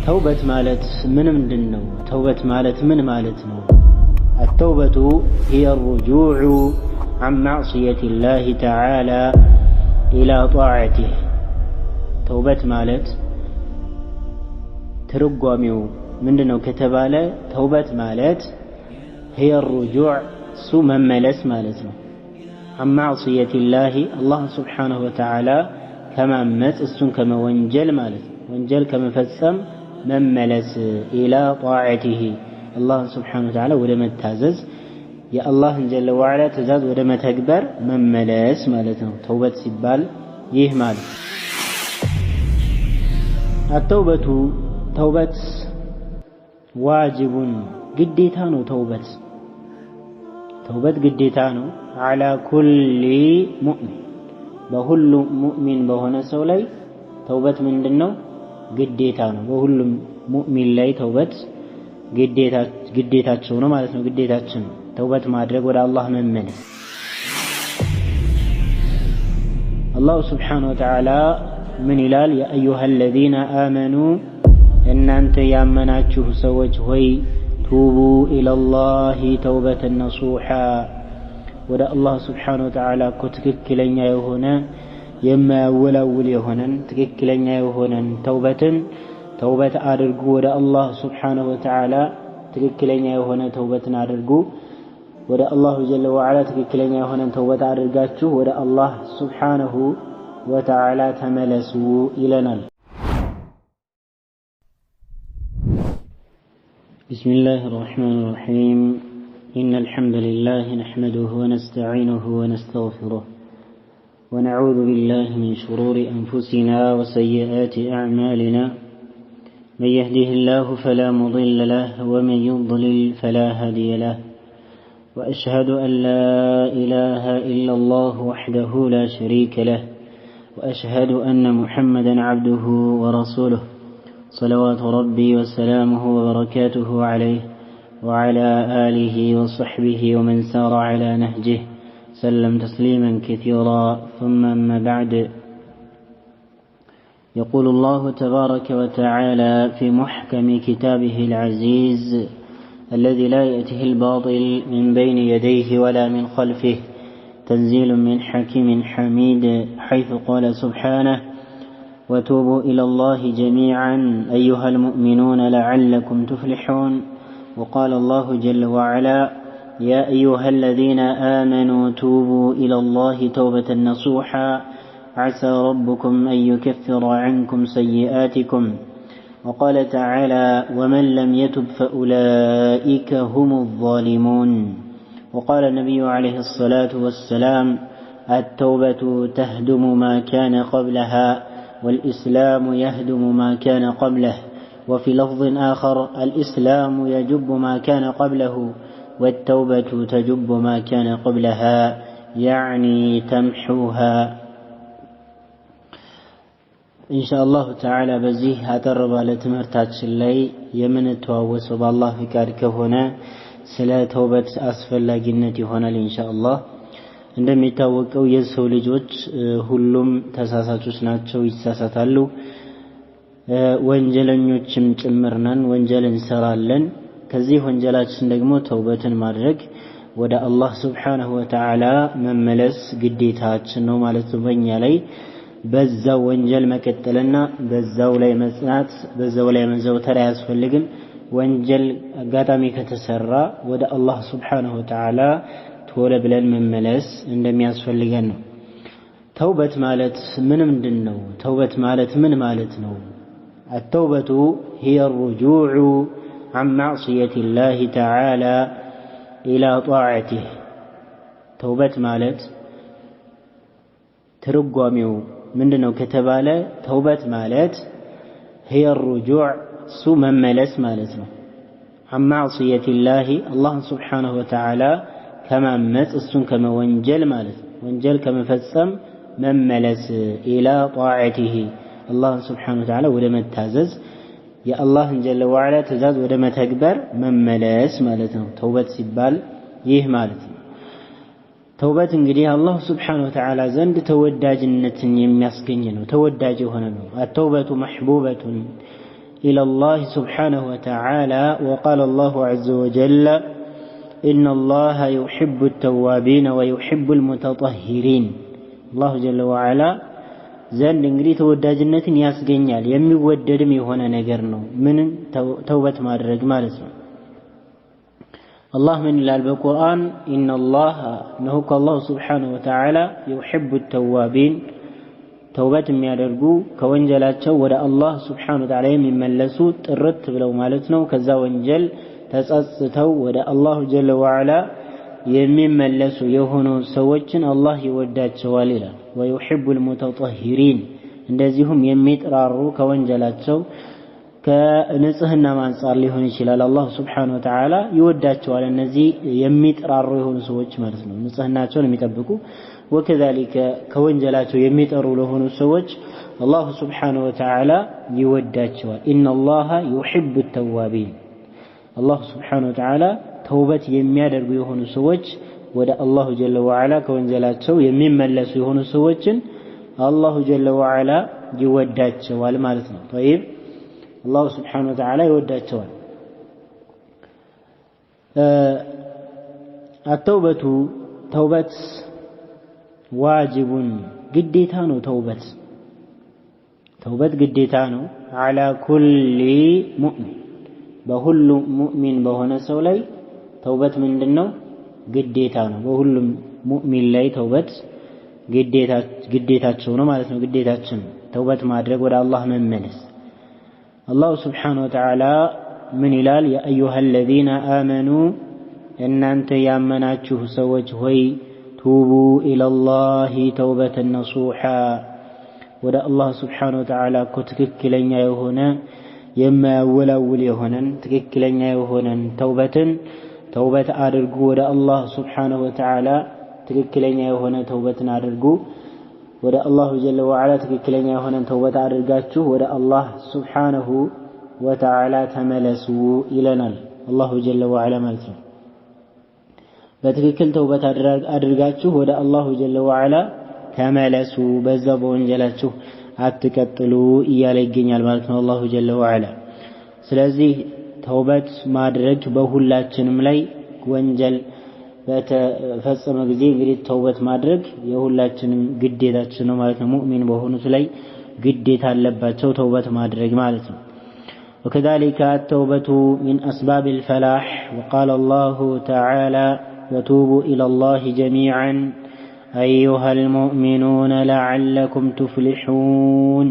ተውበት ማለት ምንድነው? ተውበት ማለት ምን ማለት ነው? التوبة هي الرجوع عن معصية الله تعالى إلى طاعته ተውበት ማለት ትርጓሜው ምንድነው ከተባለ ተውበት ማለት هي الرجوع እሱ መመለስ ማለት ነው። عن معصية الله الله سبحانه وتعالى ከማመጽ እሱን ከመወንጀል ማለት ነው። ወንጀል ከመፈጸም መመለስ إلى طاعته الله سبحانه وتعالى ወደ መታዘዝ የአላህን ጀለ ወዐላ ትእዛዝ ወደ መተግበር መመለስ ማለት ነው ተውበት ሲባል ይህ ማለት ነው። التوبة ተውበት ዋጅቡን ግዴታ ነው። ተውበት ግዴታ ነው። على كل مؤمن በሁሉ ሙእሚን በሆነ ሰው ላይ ተውበት ምንድነው? ግዴታ ነው። በሁሉም ሙእሚን ላይ ተውበት ግዴታቸው ነው ማለት ነው። ግዴታችን ተውበት ማድረግ ወደ አላህ መመለስ። አላሁ ስብሓነሁ ወተዓላ ምን ይላል? ያ አዩሃ አለዚነ አመኑ እናንተ ያመናችሁ ሰዎች ሆይ ቱቡ ኢለላሂ ተውበተን ነሱሓ ወደ አላህ ስብሓነሁ ወተዓላ እኮ ትክክለኛ የሆነ የማያወላውል የሆነን ትክክለኛ የሆነን ተውበት አድርጉ። ወደ አላህ ስብሓነሁ ወተዓላ ትክክለኛ የሆነ ተውበትን አድርጉ። ወደ አላሁ ጀለ ወዐላ ትክክለኛ የሆነን ተውበት አድርጋችሁ ወደ አላህ ስብሓነሁ ወተዓላ ተመለሱ ይለናል። ቢስሚላሂ ረሕማኒ ረሒም ኢነል ሐምደሊላሂ ነሕመዱሁ ወነስተዒኑሁ ወነስተግፊሩህ ونعوذ بالله من شرور أنفسنا وسيئات أعمالنا من يهده الله فلا مضل له ومن يضلل فلا هادي له وأشهد أن لا إله إلا الله وحده لا شريك له وأشهد أن محمدا عبده ورسوله صلوات ربي وسلامه وبركاته عليه وعلى آله وصحبه ومن سار على نهجه سلم تسليما كثيرا ثم أما بعد يقول الله تبارك وتعالى في محكم كتابه العزيز الذي لا يأته الباطل من بين يديه ولا من خلفه تنزيل من حكيم حميد حيث قال سبحانه وتوبوا إلى الله جميعا أيها المؤمنون لعلكم تفلحون وقال الله جل وعلا يا أيها الذين آمنوا توبوا إلى الله توبة نصوحا عسى ربكم أن يكفر عنكم سيئاتكم وقال تعالى ومن لم يتب فأولئك هم الظالمون وقال النبي عليه الصلاة والسلام التوبة تهدم ما كان قبلها والإسلام يهدم ما كان قبله وفي لفظ آخر الإسلام يجب ما كان قبله والتوبة تجب ما كان قبلها يعني تمحوها إن شاء الله تعالى بزيه أترب على تمرتات اللي يمن التواوس بالله في كارك هنا سلا توبة أسفل لجنة هنا إن شاء الله عندما يتوقعوا يسهو لجوج هلوم تساساتوس ناتشو يساساتالو ወንጀለኞችም ጭምርነን ወንጀል እንሰራለን። ከዚህ ወንጀላችን ደግሞ ተውበትን ማድረግ ወደ አላህ ስብሓነሁ ወተዓላ መመለስ ግዴታችን ነው ማለት ነው በእኛ ላይ። በዛው ወንጀል መቀጠልና በዛው ላይ መጽናት በዛው ላይ መዘውተር አያስፈልግም። ወንጀል አጋጣሚ ከተሰራ ወደ አላህ ስብሓነሁ ወተዓላ ቶሎ ብለን መመለስ እንደሚያስፈልገን ነው። ተውበት ማለት ምንድነው? ተውበት ማለት ምን ማለት ነው? التوبة هي الرجوع عن معصية الله تعالى إلى طاعته توبة مالت ترقوميو ምንድነው ከተባለ ተውበት ማለት هي الرجوع سو መመለስ ማለት ነው። عن معصية الله الله سبحانه وتعالى ከማመጽ እሱን ከመወንጀል ማለት ነው። ወንጀል ከመፈጸም መመለስ إلى طاعته الله سبحانه وتعالى ወደ መታዘዝ የአላህን ጀለ ወዐላ ትእዛዝ ወደ መተግበር መመለስ ማለት ነው ተውበት ሲባል ይህ ማለት ነው። ተውበት እንግዲህ አላህ Subhanahu Wa Ta'ala ዘንድ ተወዳጅነትን የሚያስገኝ ነው። ተወዳጅ የሆነ ነው። አተውበቱ መህቡበቱን إلى الله سبحانه وتعالى وقال الله عز وجل إن الله يحب التوابين ويحب المتطهرين الله جل وعلا زند እንግዲህ ተወዳጅነትን ያስገኛል የሚወደድም የሆነ ነገር ነው ምን ተውበት ማድረግ ማለት ነው الله من القرآن إن الله نهك الله سبحانه وتعالى يحب التوابين توبة የሚያደርጉ ከወንጀላቸው ወደ አላህ Subhanahu Wa Ta'ala የሚመለሱ ጥርት ብለው ማለት ነው ከዛ ወንጀል ተጸጽተው ወደ አላህ ጀለ ወዐላ የሚመለሱ የሆኑ ሰዎችን አላህ ይወዳቸዋል ይላል ويحب المتطهرين እንደዚሁም የሚጥራሩ ከወንጀላቸው ከንጽህና ማንጻር ሊሆን ይችላል አላህ Subhanahu Wa Ta'ala ይወዳቸዋል እነዚህ የሚጥራሩ የሆኑ ሰዎች ማለት ነው ንጽህናቸውን የሚጠብቁ وكذلك ከወንጀላቸው የሚጠሩ ለሆኑ ሰዎች አላህ Subhanahu Wa Ta'ala ይወዳቸዋል إن الله يحب التوابين አላህ Subhanahu Wa Ta'ala ተውበት የሚያደርጉ የሆኑ ሰዎች ወደ አላህ ጀለ ወዐላ ከወንጀላቸው የሚመለሱ የሆኑ ሰዎችን አላህ ጀለ ወዐላ ይወዳቸዋል ማለት ነው طيب አላህ Subhanahu Wa Ta'ala ይወዳቸዋል التوبة توبة واجب ግዴታ ነው ተውበት ግዴታ ነው على كل مؤمن በሁሉ ሙእሚን በሆነ ሰው ላይ ተውበት ምንድነው ግዴታ ነው በሁሉም ሙእሚን ላይ ተውበት ግዴታቸው ነው ማለት ነው ግዴታችን ተውበት ማድረግ ወደ አላህ መመለስ አላህ Subhanahu Wa Ta'ala ምን ይላል ያ አዩሃ الذين آمنوا እናንተ ያመናችሁ ሰዎች ሆይ ቱቡ ኢለላሂ ተውበተን ነሱሃ ወደ አላህ Subhanahu Wa Ta'ala ትክክለኛ የሆነ የማያወላውል የሆነን ትክክለኛ የሆነን ተውበት አድርጉ ወደ አላህ Subhanahu Wa Ta'ala ትክክለኛ የሆነ ተውበትን አድርጉ ወደ አላህ ጀለ ወዐላ ትክክለኛ የሆነን ተውበት አድርጋችሁ ወደ አላህ Subhanahu Wa Ta'ala ተመለሱ ይለናል አላህ ጀለ ወዐላ ማለት ነው በትክክል ተውበት አድርጋችሁ ወደ አላህ ጀለ ወዐላ ተመለሱ በዛ በወንጀላችሁ አትቀጥሉ እያለ ይገኛል ማለት ነው አላህ ጀለ ወዐላ ስለዚህ ተውበት ማድረግ በሁላችንም ላይ ወንጀል በተፈጸመ ጊዜ እንግዲህ ተውበት ማድረግ የሁላችንም ግዴታችን ነው ማለት ነው ሙእሚን በሆኑት ላይ ግዴታ አለባቸው ተውበት ማድረግ ማለት ነው وكذلك التوبة من أسباب الفلاح وقال الله تعالى وتوبوا إلى الله جميعا أيها المؤمنون لعلكم تفلحون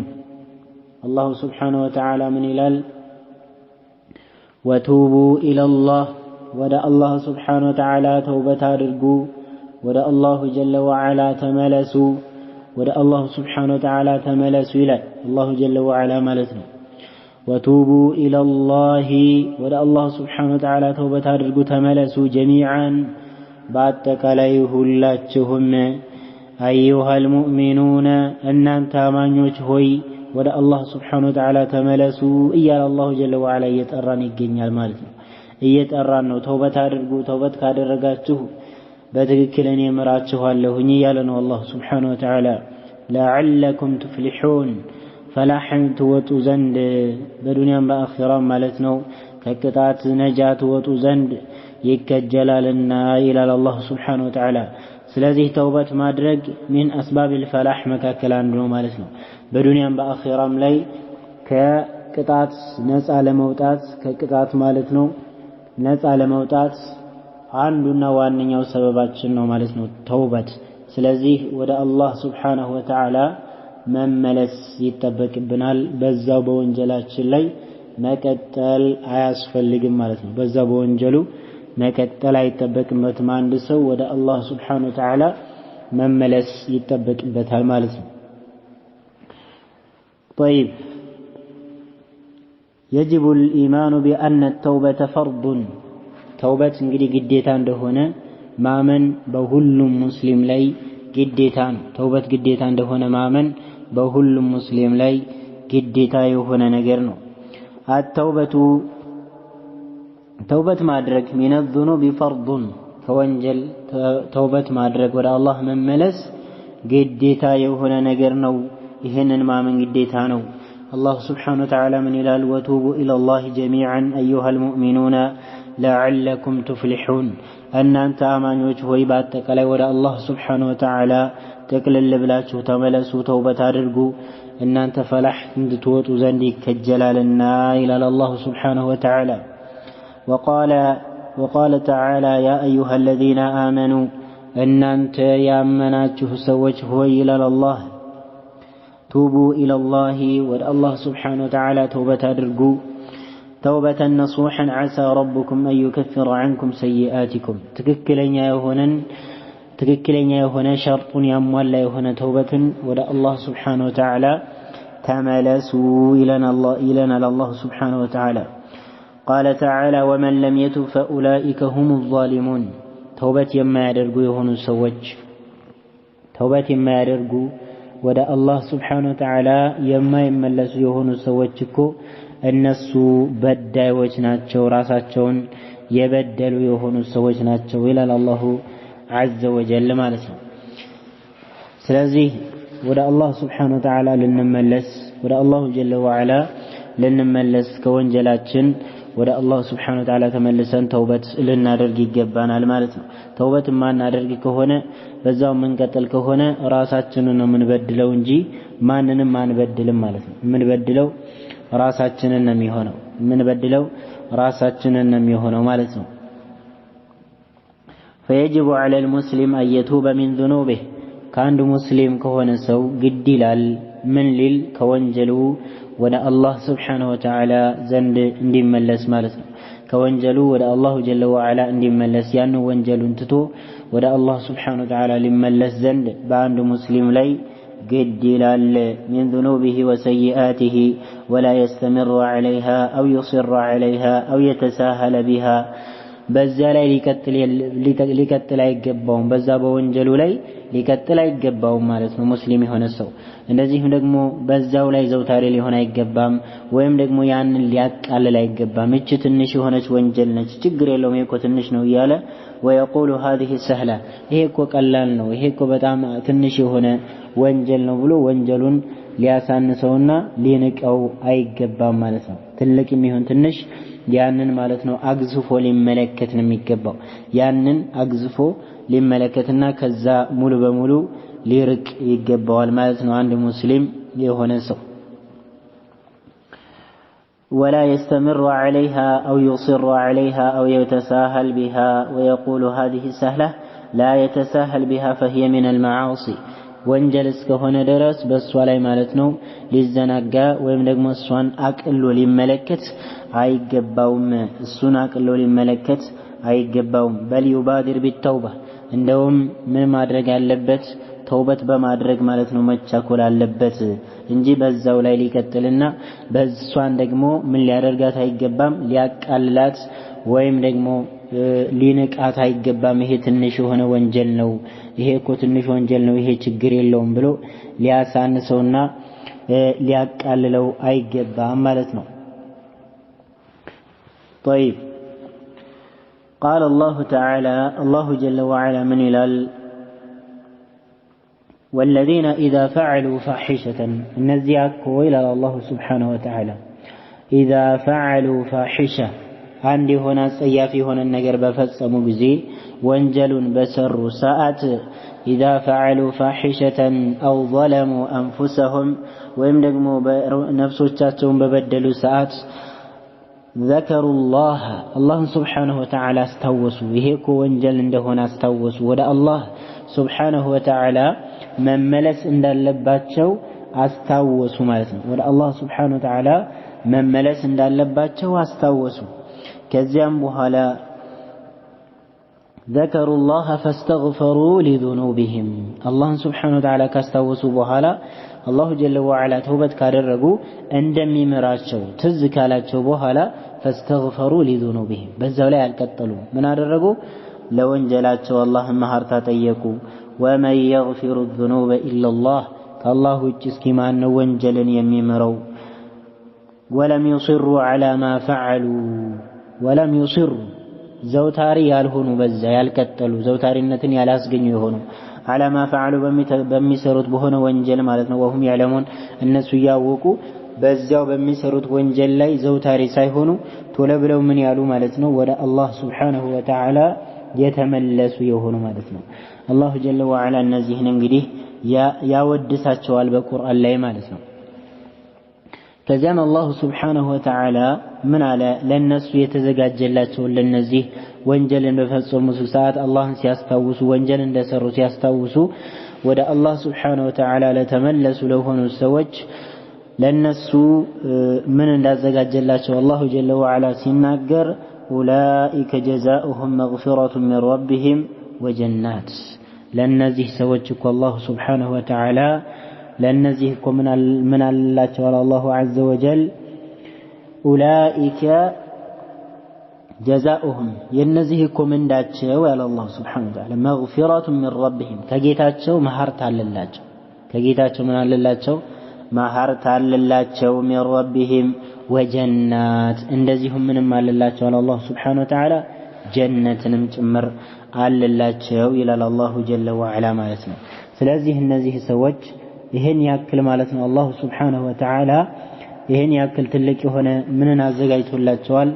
الله سبحانه وتعالى من إلال وتوبوا إلى الله ودى الله سبحانه وتعالى توبة رجو ودى الله جل وعلا تملسوا ودى الله سبحانه وتعالى تملسوا إلى الله جل وعلا ملسنا وتوبوا إلى الله ودى الله سبحانه وتعالى توبة رجو تملسوا جميعا باتك عليه اللاتهم أيها المؤمنون أن أنت مانيوش هوي ودى الله سبحانه وتعالى تملسوا إيا الله جل وعلا يتأراني الجنيا المالك يتأرانه توبة أرقو توبة كادر رقاته بتككلني مراته الله نيالا والله سبحانه وتعالى لعلكم تفلحون فلاحن توتو زند بدنيا بآخرا مالتنا كقطعة نجاة توتو زند يكجلالنا إلى الله سبحانه وتعالى ስለዚህ ተውበት ማድረግ من أسباب الفلاح መካከል አንዱ ነው ማለት ነው በዱንያም በአኺራም ላይ ከቅጣት ነፃ ለመውጣት ከቅጣት ማለት ነው ነፃ ለመውጣት አንዱና ዋነኛው ሰበባችን ነው ማለት ነው ተውበት ስለዚህ ወደ አላህ Subhanahu Wa Ta'ala መመለስ ይተበቅብናል በዛው በወንጀላችን ላይ መቀጠል አያስፈልግም ማለት ነው በዛው በወንጀሉ መቀጠል አይተበቅበትም አንድ ሰው ወደ አላህ Subhanahu Wa Ta'ala መመለስ ይተበቅበታል ማለት ነው طيب يجب الإيمان بأن التوبة فرض توبة እንግዲህ ግዴታ እንደሆነ ማመን በሁሉም ሙስሊም ላይ ግዴታ ነው ተውበት ግዴታ እንደሆነ ማመን በሁሉም ሙስሊም ላይ ግዴታ የሆነ ነገር ነው التوبة توبة ማድረግ من الذنوب فرض ከወንጀል ተውበት ማድረግ ወደ አላህ መመለስ ግዴታ የሆነ ነገር ነው ይሄንን ማመን ግዴታ ነው الله سبحانه وتعالى من إلال وتوبوا إلى الله جميعا أيها المؤمنون لعلكم تفلحون أن أنت آمان وجهه يباتك لي ولا الله سبحانه وتعالى تكلل بلاتشو تملسوا توبة ررقوا أن أنت فلح تندتوت زندك كالجلالنا إلى الله سبحانه وتعالى وقال تعالى يا أيها الذين آمنوا أن أنت يا أمناتشه سوجه إلى الله توبوا إلى الله والله سبحانه وتعالى توبة ررقوا توبة نصوحا عسى ربكم أن يكفر عنكم سيئاتكم تككلن يهنا شرط يموال لا يهنا توبة ولا الله سبحانه وتعالى تملسوا إلنا الله سبحانه وتعالى قال تعالى ومن لم يتب فأولئك هم الظالمون توبة يما يرقوا يهنا سوج توبة يما يرقوا ولا الله سبحانه وتعالى يما يملسوا يهنا سوجكو እነሱ በዳዮች ናቸው ራሳቸውን የበደሉ የሆኑ ሰዎች ናቸው ይላል አላሁ ዐዘ ወጀል ማለት ነው። ስለዚህ ወደ አላህ Subhanahu Wa Ta'ala ልንመለስ ወደ አላሁ ጀለ ወዐላ ልንመለስ ከወንጀላችን ወደ አላህ Subhanahu Wa Ta'ala ተመልሰን ተውበት ልናደርግ ይገባናል ማለት ነው። ተውበት ማናደርግ ከሆነ በዛው መንቀጠል ከሆነ ራሳችንን ነው የምንበድለው እንጂ ማንንም አንበድልም ማለት ነው። የምንበድለው ራሳችንን ነው የሚሆነው የምንበድለው ራሳችንን ነው የሚሆነው ማለት ነው። فيجب على المسلم أن يتوب من ذنوبه كان مسلم كون سو قد لال من لل كونجلو ولا الله سبحانه وتعالى زند اندي ملس ማለት ነው። ከወንጀሉ ወደ አላሁ ጀለ ወዐላ እንዲመለስ ያን ወንጀሉን ትቶ ወደ አላህ Subhanahu Wa Ta'ala ሊመለስ ዘንድ በአንድ ሙስሊም ላይ قد لال من ذنوبه وسيئاته ولا يستمر عليها أو يصر عليها أو يتساهل بها بزا لا ሊቀጥል አይገባውም በዛ በወንጀሉ ላይ ሊቀጥል አይገባውም ማለት ነው። ሙስሊም የሆነ ሰው እንደዚህም ደግሞ በዛው ላይ ዘውታሪ ሊሆን አይገባም ወይም ደግሞ ያንን ሊያቃልል አይገባም። እቺ ትንሽ የሆነች ወንጀል ነች ችግር የለውም ይሄ እኮ ትንሽ ነው እያለ ويقول هذه سهلة ይሄ እኮ ቀላል ነው ይሄ እኮ በጣም ትንሽ የሆነ ወንጀል ነው ብሎ ወንጀሉን ሊያሳንሰውና ሊንቀው አይገባም ማለት ነው። ትልቅ የሚሆን ትንሽ ያንን ማለት ነው አግዝፎ ሊመለከት ነው የሚገባው ያንን አግዝፎ ሊመለከትና ከዛ ሙሉ በሙሉ ሊርቅ ይገባዋል ማለት ነው አንድ ሙስሊም የሆነ ሰው ولا يستمر عليها أو يصر عليها أو يتساهل بها ويقول هذه سهلة لا يتساهل بها فهي من المعاصي ወንጀል እስከሆነ ድረስ በሷ ላይ ማለት ነው ሊዘናጋ ወይም ደግሞ እሷን አቅሎ ሊመለከት አይገባውም እሱን አቅሎ ሊመለከት አይገባውም በል ይባድር ቢተውባ እንደውም ምን ማድረግ አለበት ተውበት በማድረግ ማለት ነው መቻኮል አለበት እንጂ በዛው ላይ ሊቀጥልና በሷን ደግሞ ምን ሊያደርጋት አይገባም ሊያቃልላት ወይም ደግሞ ሊነቃት አይገባም ይሄ ትንሽ የሆነ ወንጀል ነው ይሄ እኮ ትንሽ ወንጀል ነው ይሄ ችግር የለውም ብሎ ሊያሳንሰውና ሊያቃልለው አይገባም ማለት ነው። طيب قال الله تعالى الله جل وعلا من إلال والذين إذا فعلوا فاحشة النزياك إلى الله سبحانه وتعالى إذا فعلوا فاحشة عندي هنا سيافي هنا النجر بفصموا بزي وانجل بسر ساعة إذا فعلوا فاحشة أو ظلموا أنفسهم ويمدقموا نفسهم ببدلوا ساعات ذكروا الله سبحانه وتعالى استوسوا يهيكو وانجل عندهنا استوسوا ودا الله سبحانه وتعالى من ملس عند اللباتشو استوسوا مالتنا ودا الله سبحانه وتعالى من ملس عند اللباتشو استوسوا كذيان بحالا ذكروا الله فاستغفروا لذنوبهم الله سبحانه وتعالى كاستوسوا بحالا الله جل وعلا توبت كاررقوا عندما مراتشو تزكالاتشو بحالا فاستغفروا لذنوبهم بزاو لا يقتلوا من أررقوا لو انجلاتشو الله مهارتا تيكوا ومن يغفر الذنوب إلا الله كالله جسكي ما أنه وانجل يميمروا ولم يصروا على ما فعلوا ولم يصروا زوتاري يالهونوا بزا يالكتلوا زوتاري النتن يالاسقن يهونوا على ما فعلوا بمسرط بهنا وانجل مالتنا وهم يعلمون الناس ياوقوا በዛው በሚሰሩት ወንጀል ላይ ዘውታሪ ሳይሆኑ ቶሎ ብለው ምን ያሉ ማለት ነው ወደ አላህ Subhanahu Wa Ta'ala የተመለሱ የሆኑ ማለት ነው አላሁ ጀለ ወዐላ እነዚህን እንግዲህ ያወድሳቸዋል በቁርአን ላይ ማለት ነው ከዚያም አላሁ Subhanahu Wa Ta'ala ምን አለ ለነሱ የተዘጋጀላቸው ለነዚህ ወንጀልን በፈጸሙ ሰዓት አላህን ሲያስታውሱ ወንጀል እንደሰሩ ሲያስታውሱ ወደ አላህ Subhanahu Wa Ta'ala ለተመለሱ ለሆኑ ሰዎች ለነሱ ምን እንዳዘጋጀላቸው አላሁ ጀለ ወዐላ ሲናገር ኡላኢከ ጀዛኡሁም መግፊረቱ ሚን ረቢሂም ወጀናት ለነዚህ ሰዎች እኮ አላሁ Subhanahu Wa Ta'ala ለነዚህ እኮ ምን አላቸው አላሁ ዐዘ ወጀል ኡላኢከ ጀዛኡሁም የነዚህ እኮ ምንዳቸው ያለ አላሁ Subhanahu Wa Ta'ala መግፊረቱ ሚን ረቢሂም ከጌታቸው መሐርት አለላቸው ከጌታቸው ምን አለላቸው መሐርት አለላቸው ሚን ረቢሂም ወጀናት እንደዚሁም ምንም አለላቸው አለ አላሁ Subhanahu Wa Ta'ala ጀነትንም ጭምር አለላቸው ይላል አላሁ ጀለ ወዐላ ማለት ነው ስለዚህ እነዚህ ሰዎች ይሄን ያክል ማለት ነው አላሁ Subhanahu Wa Ta'ala ይሄን ያክል ትልቅ የሆነ ምንን አዘጋጅቶላቸዋል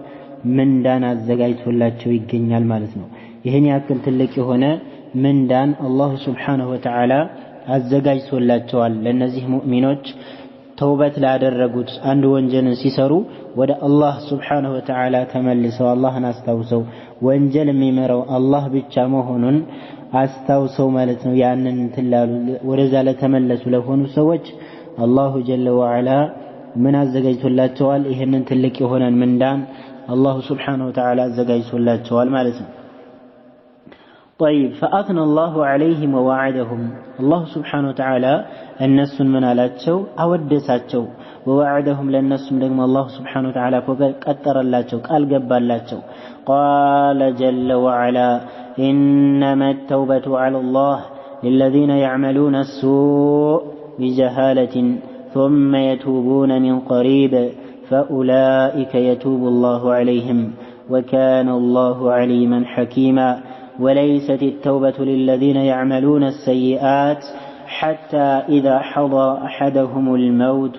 ምንዳን አዘጋጅቶላቸው ይገኛል ማለት ነው ይሄን ያክል ትልቅ የሆነ ምንዳን አላሁ Subhanahu Wa Ta'ala አዘጋጅቶላቸዋል ለነዚህ ሙእሚኖች ተውበት ላደረጉት አንድ ወንጀልን ሲሰሩ ወደ አላህ Subhanahu Wa Ta'ala ተመልሰው አላህን አስታውሰው ወንጀል የሚመራው አላህ ብቻ መሆኑን አስታውሰው ማለት ነው ያንን ትላሉ ወደዛ ለተመለሱ ለሆኑ ሰዎች አላሁ ጀለ ወዐላ ምን አዘጋጅቶላቸዋል ይሄንን ትልቅ የሆነን ምንዳን አላሁ Subhanahu Wa Ta'ala አዘጋጅቶላቸዋል ማለት ነው طيب فأثنى الله عليهم ووعدهم الله سبحانه وتعالى الناس من አላቸው አወደሳቸው ووعدهم ለነሱም ደግሞ الله سبحانه وتعالى ቀጠረላቸው ቃል ገባላቸው قال جل وعلا إنما التوبة على الله للذين يعملون السوء بجهالة ثم يتوبون من قريب فأولئك يتوب الله عليهم وكان الله عليما حكيما وليست التوبة للذين يعملون السيئات حتى إذا حضر أحدهم الموت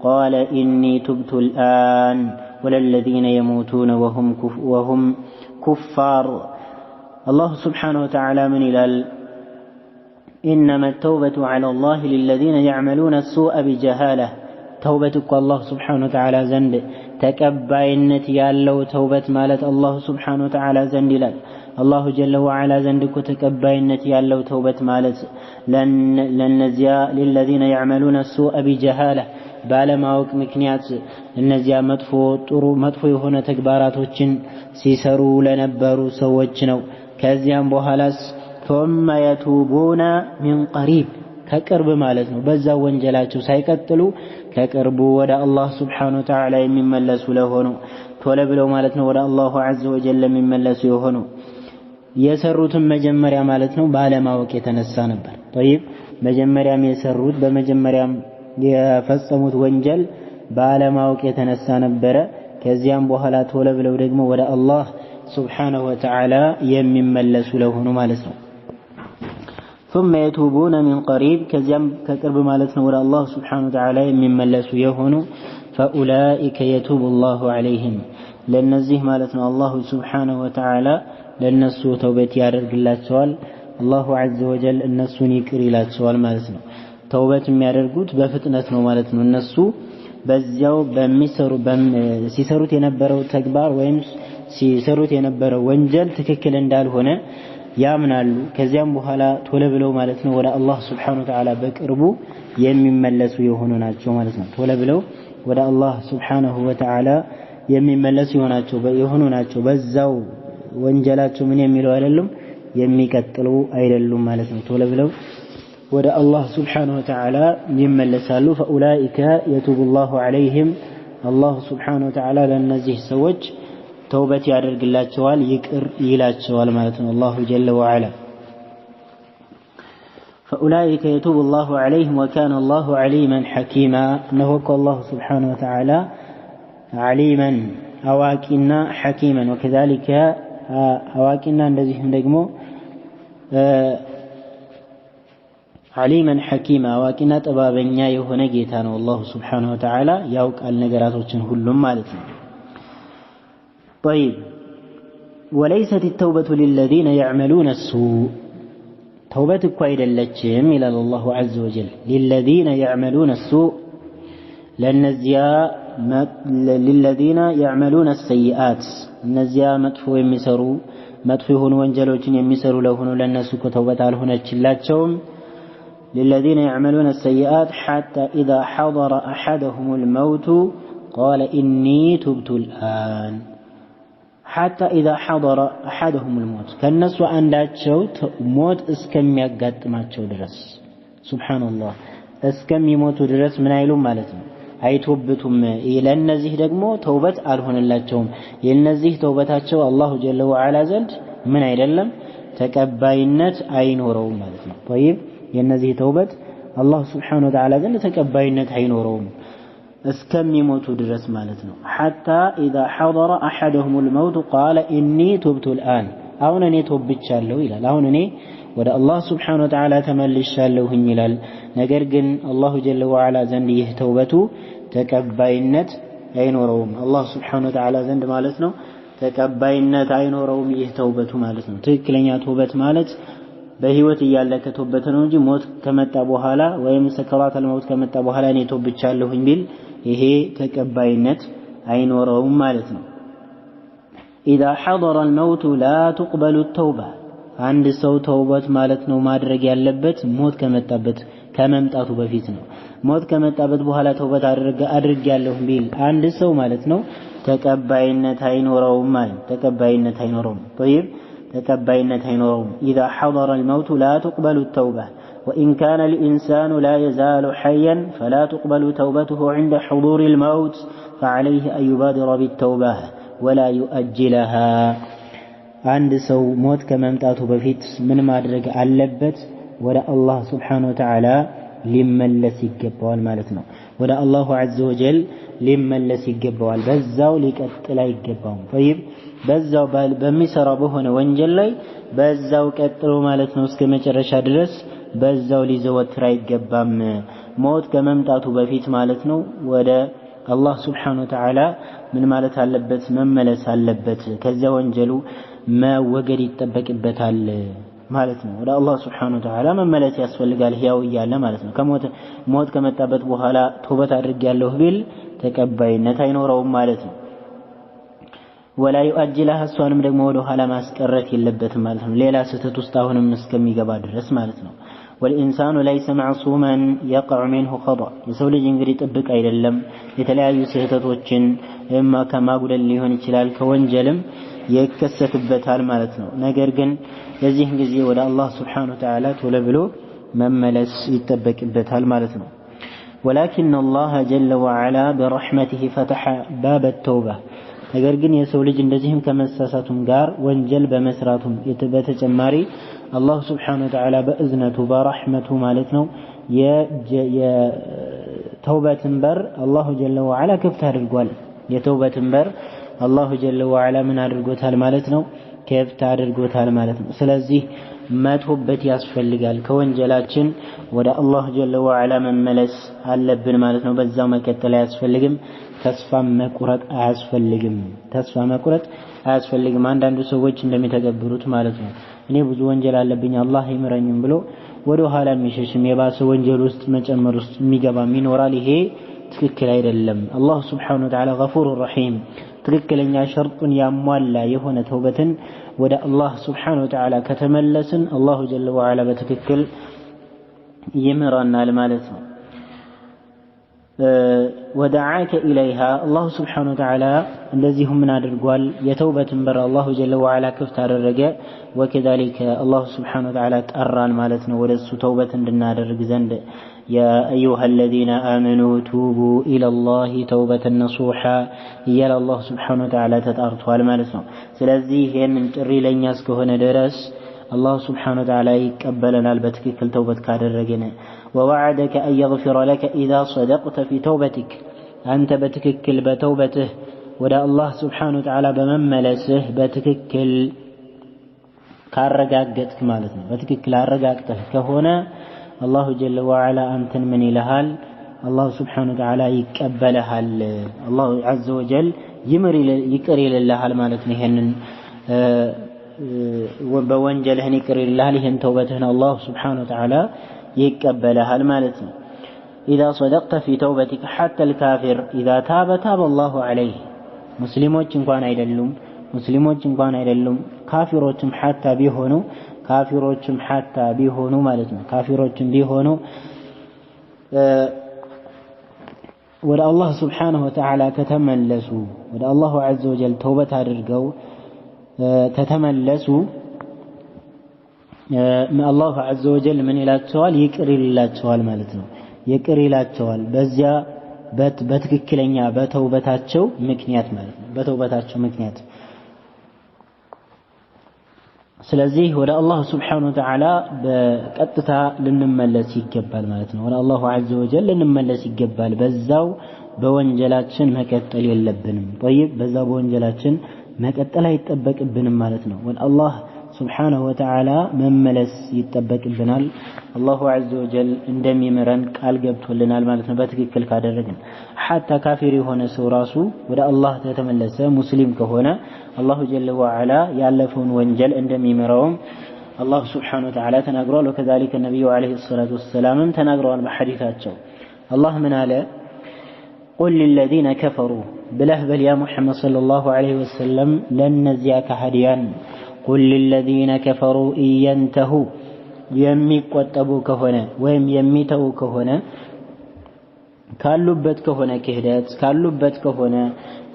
قال إني تبت الآن ولا الذين يموتون وهم كفار الله سبحانه وتعالى من إلال إنما التوبة على الله للذين يعملون السوء بجهالة توبتك الله سبحانه وتعالى زند تكباينت يالو توبة مالت الله سبحانه وتعالى زند لك الله جل وعلا زندك تكباينت يالو توبة مالت للذين يعملون السوء بجهالة ባለማወቅ ምክንያት እነዚያ መጥፎ የሆነ ተግባራቶችን ሲሰሩ ለነበሩ ሰዎች ነው ከዚያም በኋላስ ثم يتوبون من قريب ከቅርብ ማለት ነው በዛ ወንጀላቸው ሳይቀጥሉ ከቅርቡ ወደ አላህ Subhanahu Wa Ta'ala የሚመለሱ ለሆኑ ቶሎ ብለው ማለት ነው ወደ አላሁ Azza wa Jalla የሚመለሱ የሆኑ የሰሩትን መጀመሪያ ማለት ነው ባለማወቅ የተነሳ ነበር طيب መጀመሪያም የሰሩት በመጀመሪያም የፈጸሙት ወንጀል ባለማወቅ የተነሳ ነበረ ከዚያም በኋላ ቶሎ ብለው ደግሞ ወደ አላህ Subhanahu Wa Ta'ala የሚመለሱ ለሆኑ ማለት ነው ثم يتوبون من قريب كزيام كقرب مالتنا ولا الله سبحانه وتعالى يمملسوا يهونوا فأولئك يتوب الله عليهم لنزيه مالتنا الله سبحانه وتعالى لنسو توبة يارد الله سوال الله عز وجل النسو نيكري لا سوال مالتنا توبة يارد بفتنتنا مالتنا النسو በዚያው ሲሰሩት የነበረው ተግባር ወይም ሲሰሩት የነበረው ወንጀል ትክክል እንዳልሆነ ያምናሉ ከዚያም በኋላ ቶሎ ብለው ማለት ነው ወደ አላህ Subhanahu Wa Ta'ala በቅርቡ የሚመለሱ የሆኑ ናቸው ማለት ነው ቶሎ ብለው ወደ አላህ Subhanahu Wa Ta'ala የሚመለሱ የሆኑ ናቸው በዛው ወንጀላቸው ምን የሚለው አይደለም የሚቀጥሉ አይደሉም ማለት ነው ቶሎ ብለው ወደ አላህ Subhanahu Wa Ta'ala ይመለሳሉ فأولئك يتوب الله عليهم الله Subhanahu Wa Ta'ala ለነዚህ ሰዎች توبة يعرق الله توال يكر إلى توال مالتنا الله جل وعلا فأولئك يتوب الله عليهم وكان الله عليما حكيما نهوك الله سبحانه وتعالى عليما أواكنا حكيما وكذلك أواكنا الذي هم دقموا ዓሊመን ሐኪማ አዋቂና ጥበበኛ የሆነ ጌታ ነው አላሁ ስብሓነሁ ወተዓላ ያውቃል ነገራቶችን ሁሉም ማለት ነው። ጠይብ ወለይሰት ተውበቱ ሊለዚነ የዕመሉነ ሱእ ተውበት እኮ አይደለችም ይላል አላሁ ዐዘ ወጀል ሊለዚነ የዕመሉነ ሱእ للذين يعملون السيئات እነዚያ መጥፎ የሚሰሩ መጥፎ የሆኑ ወንጀሎችን የሚሰሩ ለሆኑ ለነሱ ተውበት አልሆነችላቸውም للذين يعملون السيئات حتى إذا حضر أحدهم الموت قال إني تبت الآن حتى إذا حضر أحدهم الموت كالناس عنداتشو موت اسكم يقدماتشو درس سبحان الله اسكم يموتوا درس من عيلهم مالتهم አይቶበቱም ለነዚህ ደግሞ ተውበት አልሆነላቸውም የነዚህ ተውበታቸው አላሁ ጀለ ወዐላ ዘንድ ምን አይደለም ተቀባይነት አይኖረውም ማለት ነው። طيب የነዚህ ተውበት አላሁ ስብሓነሁ ወተዓላ ዘንድ ተቀባይነት አይኖረውም እስከሚሞቱ ድረስ ማለት ነው። حتى إذا حضر أحدهم الموت قال إني تبت الآن አሁን እኔ ተውብቻለሁ ይላል። አሁን እኔ ወደ አላህ ስብሓነሁ ወተዓላ ተመልሻለሁኝ ይላል። ነገር ግን አላሁ ጀለ ወዐላ ዘንድ ይህ ተውበቱ ተቀባይነት አይኖረውም አላህ ስብሓነሁ ወተዓላ ዘንድ ማለት ነው። ተቀባይነት አይኖረውም ይህ ተውበቱ ማለት ነው። ትክክለኛ ተውበት ማለት በህይወት እያለ ከተውበት ነው እንጂ ሞት ከመጣ በኋላ ወይም ሰከራተል መውት ከመጣ በኋላ እኔ ተውብቻለሁኝ ቢል ይሄ ተቀባይነት አይኖረውም ማለት ነው። إذا حضر الموت لا تقبل التوبة አንድ ሰው ተውበት ማለት ነው ማድረግ ያለበት ሞት ከመጣበት ከመምጣቱ በፊት ነው። ሞት ከመጣበት በኋላ ተውበት አድርጌያለሁ ቢል አንድ ሰው ማለት ነው ተቀባይነት አይኖረውም ማለት ተቀባይነት አይኖረውም። طيب ተቀባይነት አይኖረውም إذا حضر الموت لا تقبل التوبة وإن كان الإنسان لا يزال حيا فلا تقبل توبته عند حضور الموت فعليه أن يبادر بالتوبة ولا يؤجلها አንድ ሰው ሞት ከመምጣቱ በፊት ምን ማድረግ አለበት? ወደ አላህ ስብሓነሁ ወተዓላ ሊመለስ ይገባዋል ማለት ነው። ወደ አላሁ ዐዘ ወጀል ሊመለስ ይገባዋል። በዛው ሊቀጥል አይገባውም። طيب በዛው በሚሰራው በሆነ ወንጀል ላይ በዛው ቀጥሎ ማለት ነው እስከ መጨረሻ ድረስ በዛው ሊዘወትር አይገባም። ሞት ከመምጣቱ በፊት ማለት ነው ወደ አላህ ስብሓነሁ ወተዓላ ምን ማለት አለበት? መመለስ አለበት። ከዚያ ወንጀሉ መወገድ ይጠበቅበታል ማለት ነው። ወደ አላህ ስብሓነሁ ወተዓላ መመለስ ያስፈልጋል ህያው እያለ ማለት ነው። ሞት ከመጣበት በኋላ ተውበት አድርጌያለሁ ቢል ተቀባይነት አይኖረውም ማለት ነው። ወላ ይؤجلها እሷንም ደግሞ ወደ ኋላ ማስቀረት የለበትም ማለት ነው። ሌላ ስህተት ውስጥ አሁንም እስከሚገባ ድረስ ማለት ነው። والإنسان ليس معصوما يقع منه خطأ የሰው ልጅ እንግዲህ ጥብቅ አይደለም የተለያዩ ስህተቶችን ከማጉደል ሊሆን ይችላል ከወንጀልም ይከሰትበታል ማለት ነው። ነገር ግን በዚህ ጊዜ ወደ አላህ ስብሓነሁ ወተዓላ ቶሎ ብሎ መመለስ ይጠበቅበታል ማለት ነው። ولكن الله جل وعلا برحمته فتح باب التوبة ነገር ግን የሰው ልጅ እንደዚህም ከመሳሳቱም ጋር ወንጀል በመስራቱም በተጨማሪ አላህ ስብሓነሁ ወተዓላ በእዝነቱ በረሕመቱ ማለት ነው የተውበትን በር አላሁ ጀለ ወዐላ ክፍት አድርጓል። የተውበትን በር አላሁ ጀለ ወዐላ ምን አድርጎታል ማለት ነው? ክፍት አድርጎታል ማለት ነው። ስለዚህ መተውበት ያስፈልጋል። ከወንጀላችን ወደ አላሁ ጀለ ወዐላ መመለስ አለብን ማለት ነው። በዛው መቀጠል አያስፈልግም። ተስፋ መቁረጥ አያስፈልግም። ተስፋ መቁረጥ አያስፈልግም። አንዳንዱ ሰዎች እንደሚተገብሩት ማለት ነው እኔ ብዙ ወንጀል አለብኝ አላህ ይምረኝም ብሎ ወደ ኋላ የሚሸሽም የባሰ ወንጀል ውስጥ መጨመር ውስጥ የሚገባም ይኖራል። ይሄ ትክክል አይደለም። አላህ ስብሓነሁ ወተዓላ ገፉር ረሒም ትክክለኛ ሸርጡን ያሟላ የሆነ ተውበትን ወደ አላህ ስብሓነሁ ወተዓላ ከተመለስን አላሁ ጀለ ወዐላ በትክክል ይምረናል ማለት ነው። ወደዓከ ኢለይሃ አላሁ ስብሓነሁ ወተዓላ እንደዚሁም ምን አድርጓል? የተውበትን በር አላሁ ጀለ ወዐላ ክፍት አደረገ። ወከዛሊከ አላሁ ስብሓነሁ ወተዓላ ጠራን ማለት ነው ወደሱ ተውበት እንድናደርግ ዘንድ ያ አዩሃ አለዚነ አመኑ ቱቡ ኢለላሂ ተውበተን ነሱሓ እያለ አላሁ ስብሓነሁ ወተዓላ ተጣርቷል ማለት ነው። ስለዚህ ይህንን ጥሪ ለእኛ እስከሆነ ድረስ አላሁ ስብሓነሁ ወተዓላ ይቀበለናል በትክክል ተውበት ካደረግን። ووعدك أن يغفر لك إذا صدقت في توبتك أنت بتككل بتوبته ودا الله سبحانه وتعالى بمملسه بتككل كارجاجتك مالتنا بتككل عرجاجته كهنا الله جل وعلا أنتن من إلهال الله سبحانه وتعالى يقبلها الله عز وجل يقري لله مالتني هن وبوانجله يقري لله لهن توبتهن الله سبحانه وتعالى يقبلها مالتني إذا صدقت في توبتك حتى الكافر إذا تاب الله عليه مسلموች እንኳን አይደሉም ካፊሮችም ሐታ ቢሆኑ ማለት ነው ካፊሮችም ቢሆኑ ወደ አላህ Subhanahu Wa Ta'ala ከተመለሱ ወደ አላሁ Azza wa Jalla ተውበት አድርገው ከተመለሱ አላሁ Azza wa Jalla ምን ይላቸዋል ይቅር ይላቸዋል ማለት ነው ይቅር ይላቸዋል በዚያ በትክክለኛ በተውበታቸው ምክንያት ማለት ነው በተውበታቸው ምክንያት ስለዚህ ወደ አላህ Subhanahu Wa Ta'ala በቀጥታ ልንመለስ ይገባል ማለት ነው ወደ አላሁ Azza wa Jalla ልንመለስ ይገባል በዛው በወንጀላችን መቀጠል የለብንም طيب በዛው በወንጀላችን መቀጠል አይጠበቅብንም ማለት ነው ወደ አላህ Subhanahu Wa Ta'ala መመለስ ይጠበቅብናል አላሁ Azza wa Jalla እንደሚመረን ቃል ገብቶልናል ማለት ነው በትክክል ካደረግን حتى ካፊር የሆነ ሰው ራሱ ወደ አላህ ተተመለሰ ሙስሊም ከሆነ አላሁ ጀለ ወዐላ ያለፈውን ወንጀል እንደሚመራውም አላህ Subhanahu Wa Ta'ala ተናግሯል ወከذلك ነብዩ አለይሂ ሰላቱ ወሰላም ተናግረዋል በሐዲታቸው አላህ ምን አለ قل للذين كفروا بله بل يا محمد صلى الله عليه وسلم لن نزياك هديان قل للذين كفروا إن ينتهوا የሚቆጠቡ ከሆነ ወይም የሚተው ከሆነ ካሉበት ከሆነ ክህደት ካሉበት ከሆነ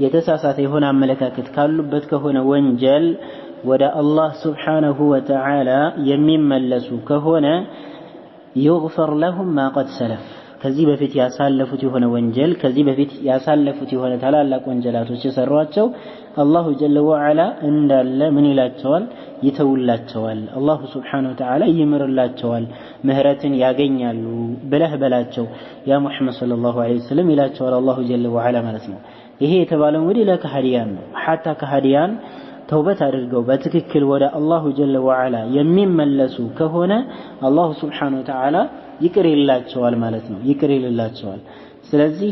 የተሳሳተ የሆነ አመለካከት ካሉበት ከሆነ ወንጀል ወደ አላህ Subhanahu Wa Ta'ala የሚመለሱ ከሆነ يغفر لهم ما قد سلف ከዚህ በፊት ያሳለፉት የሆነ ወንጀል ከዚህ በፊት ያሳለፉት የሆነ ታላላቅ ወንጀላቶች የሰሯቸው አላሁ ጀለ ወዐላ እንዳለ ምን ይላቸዋል ይተውላቸዋል አላሁ Subhanahu Wa Ta'ala ይምርላቸዋል ምህረትን ያገኛሉ ብለህ በላቸው ያ ሙሐመድ ሰለላሁ ዐለይሂ ወሰለም ይላቸዋል አላሁ ጀለ ወዐላ ማለት ነው ይሄ የተባለው እንግዲህ ለከሃዲያን ነው حتى ከሃዲያን ተውበት አድርገው በትክክል ወደ አላሁ ጀለ ወዐላ የሚመለሱ ከሆነ አላሁ Subhanahu Wa Ta'ala ይቅር ይላቸዋል ማለት ነው ይቅር ይላቸዋል ስለዚህ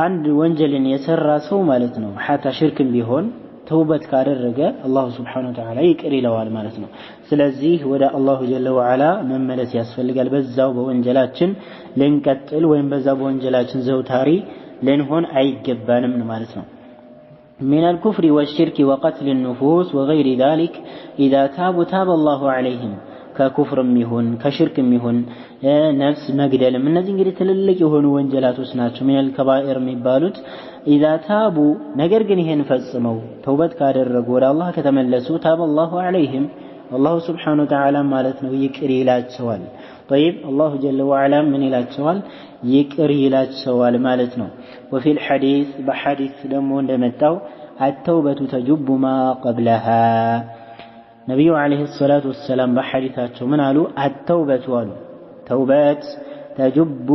አንድ ወንጀልን የሰራ ሰው ማለት ነው حتى ሽርክም ቢሆን ተውበት ካደረገ አላሁ Subhanahu Wa Ta'ala ይቅር ይለዋል ማለት ነው ስለዚህ ወደ አላሁ ጀለ ወዐላ መመለስ ያስፈልጋል በዛው በወንጀላችን ልንቀጥል ወይም በዛው በወንጀላችን ዘውታሪ ልንሆን አይገባንም ማለት ነው من الكفر والشرك وقتل النفوس وغير ذلك إذا تاب الله عليهم ከኩፍርም ይሁን ከሽርክም ይሁን ነፍስ መግደልም እነዚህ እንግዲህ ትልልቅ የሆኑ ወንጀላቶች ናቸው ሚነል ከባኢር የሚባሉት إذا تابوا ነገር ግን ይሄን ፈጽመው ተውበት ካደረጉ ወደ አላህ ከተመለሱ ታበ الله عليهم አላሁ Subhanahu Wa Ta'ala ማለት ነው ይቅር ይላቸዋል طيب الله جل وعلا من ይላቸዋል ይቅር ይላቸዋል ማለት ነው وفي الحديث بحديث ደግሞ እንደመጣው التوبة تجب ما قبلها ነብዩ አለይሂ ሰላቱ ወሰለም በሐዲታቸው ምን አሉ አተውበቱ አሉ ተውበት ተጅቡ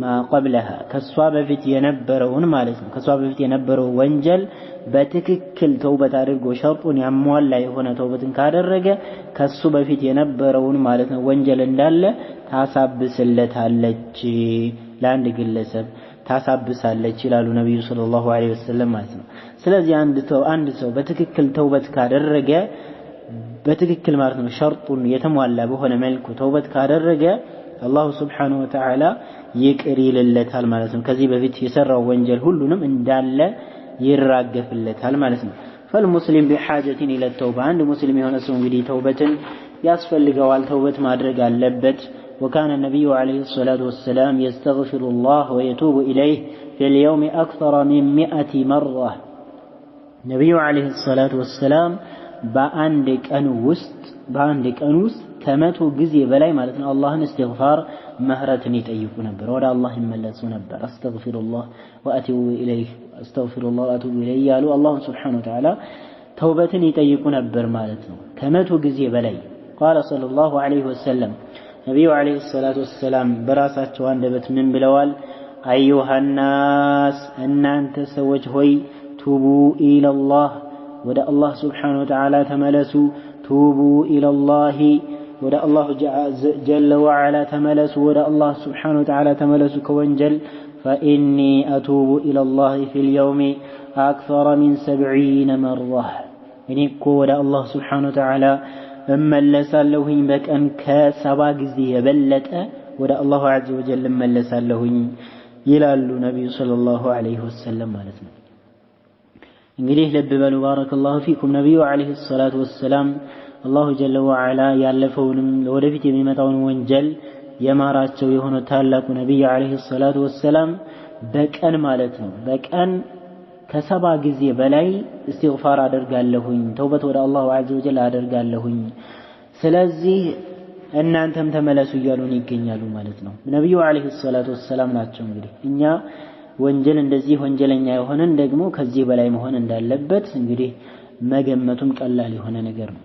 ما قبلها ከሷ በፊት የነበረውን ማለት ነው ከሷ በፊት የነበረው ወንጀል በትክክል ተውበት አድርጎ ሸርጡን ያሟላ የሆነ ተውበትን ካደረገ ከሱ በፊት የነበረውን ማለት ነው ወንጀል እንዳለ ታሳብስለታለች ለአንድ ግለሰብ ታሳብሳለች ይላሉ ነብዩ ሰለላሁ ዐለይሂ ወሰለም ማለት ነው ስለዚህ አንድ ሰው በትክክል ተውበት ካደረገ በትክክል ማለት ነው ሸርጡን የተሟላ በሆነ መልኩ ተውበት ካደረገ አላሁ Subhanahu Wa Ta'ala ይቅር ይልለታል ማለት ነው ከዚህ በፊት የሰራው ወንጀል ሁሉንም እንዳለ ይራገፍለታል ማለት ነው فالمسلم بحاجة إلى التوبة عند مسلم የሆነ ሰው እንግዲህ ተውበትን ያስፈልገዋል ተውበት ማድረግ አለበት وكان النبي عليه الصلاة والسلام يستغفر الله ويتوب إليه في اليوم أكثر من 100 مرة النبي عليه الصلاة والسلام በአንድ ቀን ውስጥ ከመቶ ጊዜ በላይ ማለት ነው አላህን እስትግፋር ምህረትን ይጠይቁ ነበር ወደ አላህ ይመለሱ ነበር አስተግፊሩላህ ወአቱቡ ኢለይህ አስተግፊሩላህ ወአቱቡ ኢለይህ ያሉ አላህ Subhanahu Wa Ta'ala ተውበትን ይጠይቁ ነበር ማለት ነው ከመቶ ጊዜ በላይ قال صلى الله عليه وسلم ነብዩ አለይሂ ሰላቱ ወሰለም በራሳቸው አንደበት ምን ብለዋል አዩሃ الناس እናንተ ሰዎች ሆይ ቱቡ ኢለላህ ወደ አላህ Subhanahu Wa Ta'ala ተመለሱ ቱቡ ኢለላህ ወደ አላህ ጀለ ወዐላ ተመለሱ ወደ አላህ ስብሓነሁ ወተዓላ ተመለሱ ከወንጀል فإني أتوب إلى الله في اليوم أكثر من 70 مرة እኔ እኮ ወደ አላህ ስብሓነሁ ወተዓላ እመለሳለሁኝ በቀን ከ70 ጊዜ የበለጠ ወደ አላሁ ዐዘ ወጀል እመለሳለሁኝ ይላሉ ነቢዩ ሰለላሁ ዐለይሂ ወሰለም ማለት ነው። እንግዲህ ልብ በሉ ባረከላሁ ፊኩም ነቢዩ ዐለይሂ ሰላቱ ወሰላም አላሁ ጀለ ወዐላ ያለፈውንም ወደፊት የሚመጣውን ወንጀል የማራቸው የሆነ ታላቁ ነቢይ ዐለይሂ ሰላቱ ወሰላም በቀን ማለት ነው በቀን ከ70 ጊዜ በላይ እስትግፋር አደርጋለሁኝ ተውበት ወደ አላሁ ዐዘ ወጀል አደርጋለሁኝ ስለዚህ እናንተም ተመለሱ እያሉን ይገኛሉ ማለት ነው። ነቢዩ ዐለይሂ ሰላቱ ወሰላም ናቸው። እንግዲህ እኛ ወንጀል እንደዚህ ወንጀለኛ የሆነን ደግሞ ከዚህ በላይ መሆን እንዳለበት እንግዲህ መገመቱም ቀላል የሆነ ነገር ነው።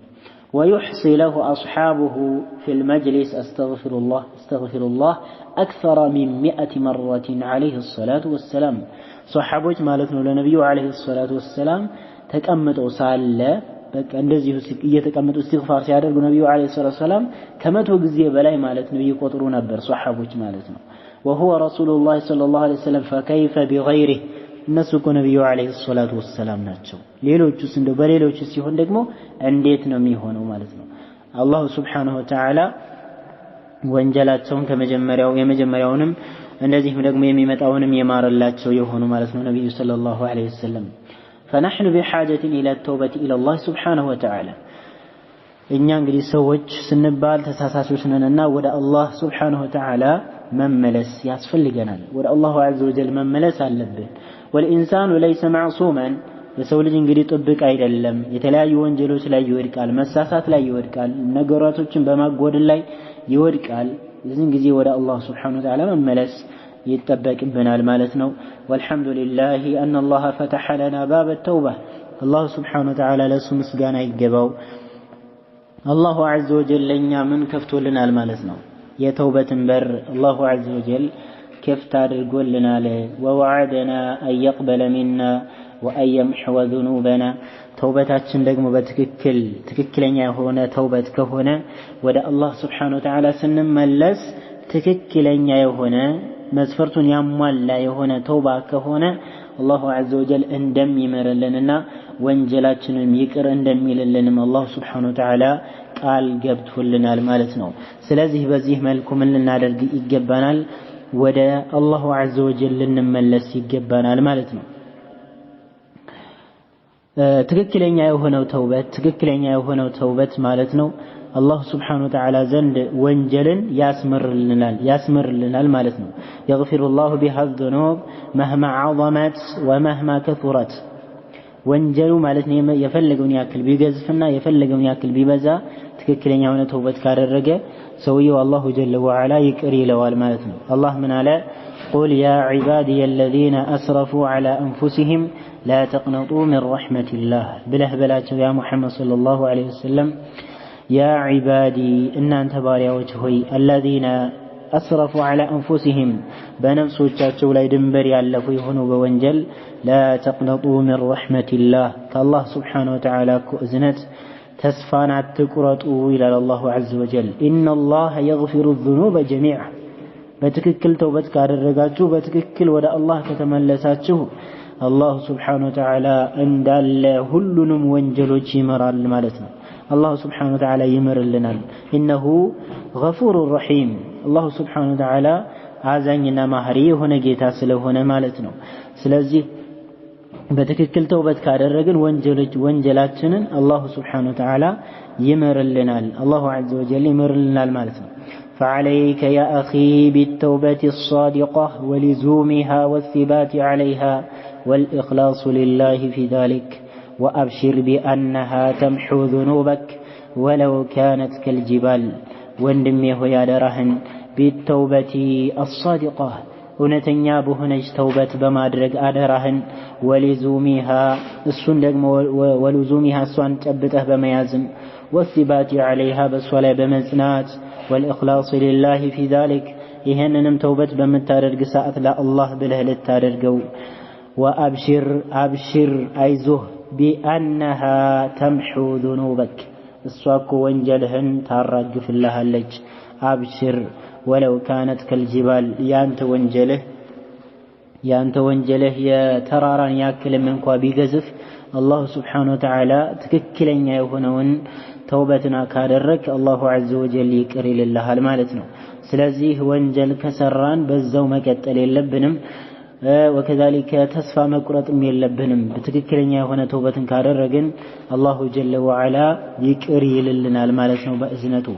ويحصي له أصحابه في المجلس استغفر الله أكثر من 100 مرة عليه الصلاة والسلام صحابوች ማለት ነው ለነብዩ عليه الصلاة والسلام ተቀምጠው ሳለ በቃ እንደዚህ እየተቀመጡ استغفار ሲያደርጉ ነብዩ عليه الصلاة والسلام ከመቶ ጊዜ በላይ ማለት ነው ይቆጥሩ ነበር صحابوች ማለት ነው። وهو رسول الله صلى الله عليه وسلم فكيف بغيره እነሱ እኮ ነብዩ አለይሂ ሰላቱ ወሰላም ናቸው። ሌሎቹስ እንደው በሌሎቹ ሲሆን ደግሞ እንዴት ነው የሚሆነው ማለት ነው። አላህ Subhanahu Wa Ta'ala ወንጀላቸውን የመጀመሪያውንም እንደዚህም ደግሞ የሚመጣውንም የማረላቸው የሆኑ ማለት ነው ነብዩ ሰለላሁ ዐለይሂ ወሰለም فنحن بحاجة إلى التوبة إلى الله سبحانه وتعالى እኛ እንግዲህ ሰዎች ስንባል ተሳሳቾች ነንና ወደ አላህ Subhanahu Wa Ta'ala መመለስ ያስፈልገናል። ወደ አላሁ ዐዘ ወጀል መመለስ አለብን። والإنسان ليس معصوما የሰው ልጅ እንግዲህ ጥብቅ አይደለም። የተለያዩ ወንጀሎች ላይ ይወድቃል፣ መሳሳት ላይ ይወድቃል፣ ነገራቶችን በማጎደል ላይ ይወድቃል። እዚህን ጊዜ ወደ አላህ Subhanahu Wa Ta'ala መመለስ ይጠበቅብናል ማለት ነው። والحمدلله أن الله فتح لنا باب التوبة الله سبحانه وتعالى ለሱ ምስጋና ይገባው። አላሁ ዐዘ ወጀል ለኛ ምን ከፍቶልናል ማለት ነው የተውበትን በር አላሁ ዐዘ ወጀል كفت አድርጎልናል له ووعدنا أن يقبل منا وأن يمحو ذنوبنا ተውበታችን ደግሞ ትክክለኛ የሆነ ተውበት ከሆነ ወደ አላህ Subhanahu Wa Ta'ala ስንመለስ ትክክለኛ የሆነ መስፈርቱን ያሟላ የሆነ ተውባ ከሆነ አላሁ ዐዘ ወጀል እንደሚመረልንና ወንጀላችንን ይቅር እንደሚልልንም አላህ Subhanahu Wa Ta'ala ቃል ገብቶልናል ማለት ነው። ስለዚህ በዚህ መልኩ ምን ልናደርግ ይገባናል? ወደ አላሁ ዐዘ ወጀል ልንመለስ ይገባናል ማለት ነው። ትክክለኛ የሆነው ተውበት ማለት ነው አላህ Subhanahu Wa Ta'ala ዘንድ ወንጀልን ያስምርልናል ማለት ነው። يغفر الله بها الذنوب مهما عظمت ومهما كثرت ወንጀሉ ማለት ነው የፈለገውን ያክል ቢገዝፍና የፈለገውን ያክል ቢበዛ ትክክለኛ የሆነ ተውበት ካደረገ ሰውየው አላሁ ጀለ ወዐላ ይቅር ይለዋል ማለት ነው። አላህ ምን አለ? قل يا عبادي الذين أسرفوا على أنفسهم لا تقنطوا من رحمة الله بله بلاቸው يا محمد صلى الله عليه وسلم يا عبادي إن أنت باريوች ሆይ الذين أسرفوا على أنفسهم በነፍሶቻቸው ላይ ድንበር ያለፉ የሆኑ በወንጀል لا تقنطوا من رحمة الله كالله سبحانه وتعالى እዝነት ተስፋን አትቁረጡ ይላል አላሁ ዐዘ ወጀል። إن الله يغفر الذنوب جميعا በትክክል ተውበት ካደረጋችሁ በትክክል ወደ አላህ ከተመለሳችሁ አላህ Subhanahu Wa Ta'ala እንዳለ ሁሉንም ወንጀሎች ይመራል ማለት ነው። አላህ Subhanahu Wa Ta'ala ይምርልናል። إنه غفور رحيم አላህ Subhanahu Wa Ta'ala አዛኝና ማህሪ የሆነ ጌታ ስለሆነ ማለት ነው። ስለዚህ በትክክል ተውበት ካደረግን ወንጀላችንን አላህ Subhanahu Wa Ta'ala ይምርልናል። አላሁ ዐዘ ወጀል ይምርልናል ማለት ነው። فعليك يا أخي بالتوبة الصادقة ولزومها والثبات عليها والإخلاص لله في ذلك وأبشر بأنها تمحو ذنوبك ولو كانت كالجبال وندميه يا درهن بالتوبة الصادقة እውነተኛ በሆነች ተውበት በማድረግ አደራህን ወሊዙሚሃ እሱን ደግሞ ወሊዙሚሃ እሷን ጨብጠህ በመያዝም ወሲባቲ ዐለይሃ በሷ ላይ በመጽናት والإخلاص لله في ذلك ይሄንንም ተውበት በመታደርግ ሰዓት ለአላህ ብለህ ልታደርገው وأبشر አይዞህ بأنها تمحو ذنوبك እሷኮ ወንጀልህን ታራግፍልሃለች አብሽር ወለው ካነት ከልጅባል ያንተ ወንጀልህ የተራራን ያክልም እንኳ ቢገዝፍ አላሁ ስብሓነሁ ወተዓላ ትክክለኛ የሆነውን ተውበትና ካደረክ አላሁ ዐዘ ወጀል ይቅር ይልልሃል ማለት ነው። ስለዚህ ወንጀል ከሰራን በዛው መቀጠል የለብንም። ወከዛሊከ ተስፋ መቁረጥም የለብንም። በትክክለኛ የሆነ ተውበትን ካደረግን አላሁ ጀለ ወዐላ ይቅር ይልልናል ማለት ነው። በእዝነቱ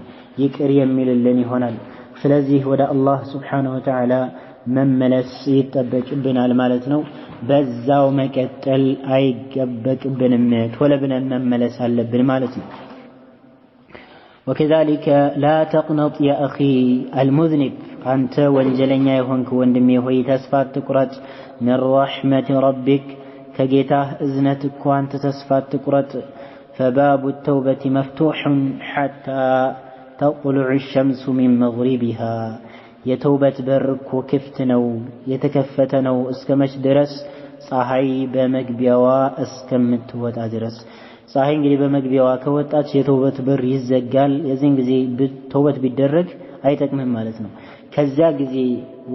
ይቅር የሚልልን ይሆናል። ስለዚህ ወደ አላህ ስብሓነሁ ወተዓላ መመለስ ይጠበቅብናል ማለት ነው። በዛው መቀጠል አይገበቅብንም። ቶሎ ብለን መመለስ አለብን ማለት ነው። وكذلك لا تقنط يا أخي المذنب أنت وانجلنيا يهونك وندمي هوي تسفات تقرأ من رحمة ربك كجيته إذنتك وأنت تسفات تقرأ فباب التوبة مفتوح حتى تطلع الشمس من مغربها يتوبة برك وكفتنو يتكفتنو اسكمش درس صحي بمقبيوا اسكمت وتدرس ፀሐይ እንግዲህ በመግቢያዋ ከወጣች የተውበት በር ይዘጋል። የዚህን ጊዜ ተውበት ቢደረግ አይጠቅምም ማለት ነው። ከዛ ጊዜ